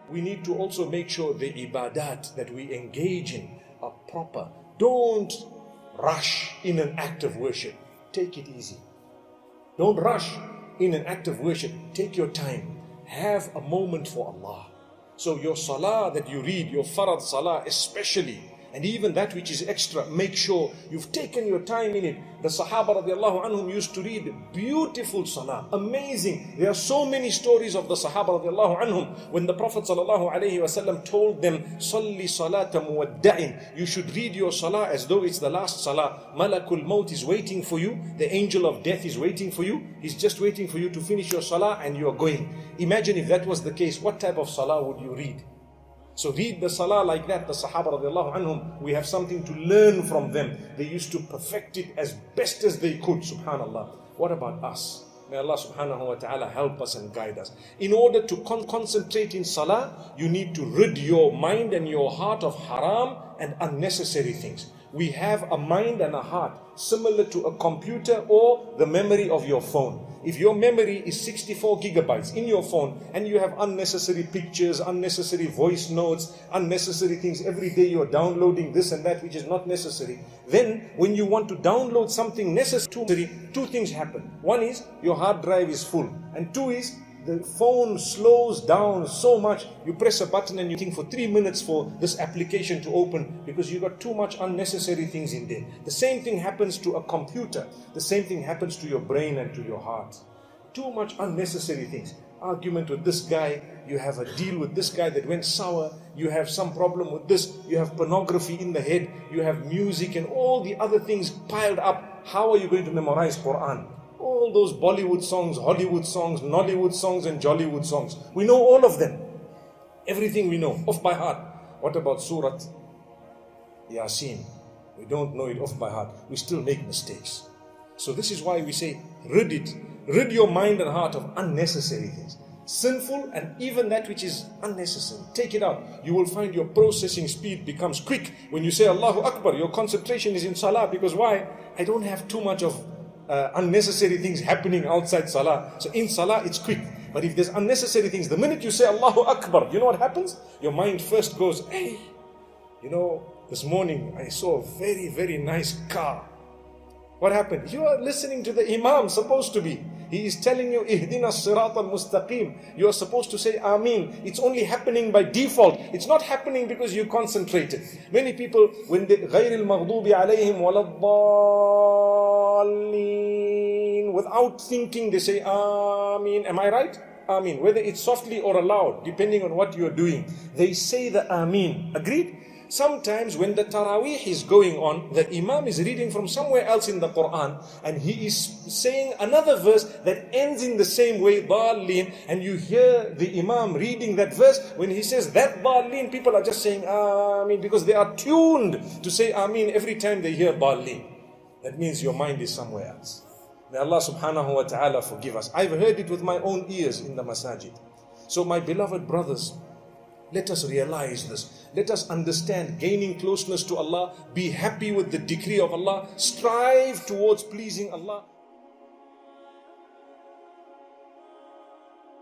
we need to also make sure the ibadat that we engage in are proper. Don't rush in an act of worship. Take it easy. Don't rush in an act of worship. Take your time. Have a moment for Allah. So your salah that you read, your farad salah especially, and even that which is extra, make sure you've taken your time in it. The Sahaba radiallahu anhum used to read beautiful salah, amazing. There are so many stories of the Sahaba radiallahu anhum when the Prophet sallallahu alayhi wasallam told them, Salli salata muwadda'in. You should read your salah as though it's the last salah. Malakul maut is waiting for you. The angel of death is waiting for you. He's just waiting for you to finish your salah and you're going. Imagine if that was the case, what type of salah would you read? So read the salah like that. The Sahaba radiallahu anhum, we have something to learn from them. They used to perfect it as best as they could, subhanallah. What about us? May Allah subhanahu wa ta'ala help us and guide us. In order to concentrate in salah, you need to rid your mind and your heart of haram and unnecessary things. We have a mind and a heart similar to a computer or the memory of your phone. If your memory is 64 gigabytes in your phone and you have unnecessary pictures, unnecessary voice notes, unnecessary things, every day you're downloading this and that which is not necessary, then when you want to download something necessary, two things happen. One is your hard drive is full, and two is the phone slows down so much. You press a button and you think for 3 minutes for this application to open because you got too much unnecessary things in there. The same thing happens to a computer. The same thing happens to your brain and to your heart. Too much unnecessary things. Argument with this guy, you have a deal with this guy that went sour, you have some problem with this, you have pornography in the head, you have music and all the other things piled up. How are you going to memorize Quran? All those Bollywood songs, Hollywood songs, Nollywood songs and Jollywood songs. We know all of them. Everything we know, off by heart. What about Surah Yasin? We don't know it off by heart. We still make mistakes. So this is why we say, rid it. Rid your mind and heart of unnecessary things. Sinful and even that which is unnecessary. Take it out. You will find your processing speed becomes quick. When you say Allahu Akbar, your concentration is in Salah. Because why? I don't have too much of unnecessary things happening outside Salah. So in Salah it's quick. But if there's unnecessary things, the minute you say Allahu Akbar, you know what happens? Your mind first goes, hey, you know, this morning I saw a very, very nice car. What happened? You are listening to the Imam, supposed to be. He is telling you, Ihdina Sirat al-Mustaqim. You are supposed to say Ameen. It's only happening by default. It's not happening because you concentrated. Many people, when they, غَيْرِ الْمَغْضُوبِ عَلَيْهِمْ وَلَا الضَّالِّينَ, without thinking, they say Ameen. Am I right? Ameen. Whether it's softly or aloud, depending on what you're doing. They say the Ameen. Agreed? Sometimes when the Taraweeh is going on, the Imam is reading from somewhere else in the Quran and he is saying another verse that ends in the same way, Dallin, and you hear the Imam reading that verse. When he says that Dallin, people are just saying Ameen because they are tuned to say Ameen every time they hear Dallin. That means your mind is somewhere else. May Allah subhanahu wa ta'ala forgive us. I've heard it with my own ears in the masajid. So my beloved brothers, let us realize this. Let us understand gaining closeness to Allah. Be happy with the decree of Allah. Strive towards pleasing Allah.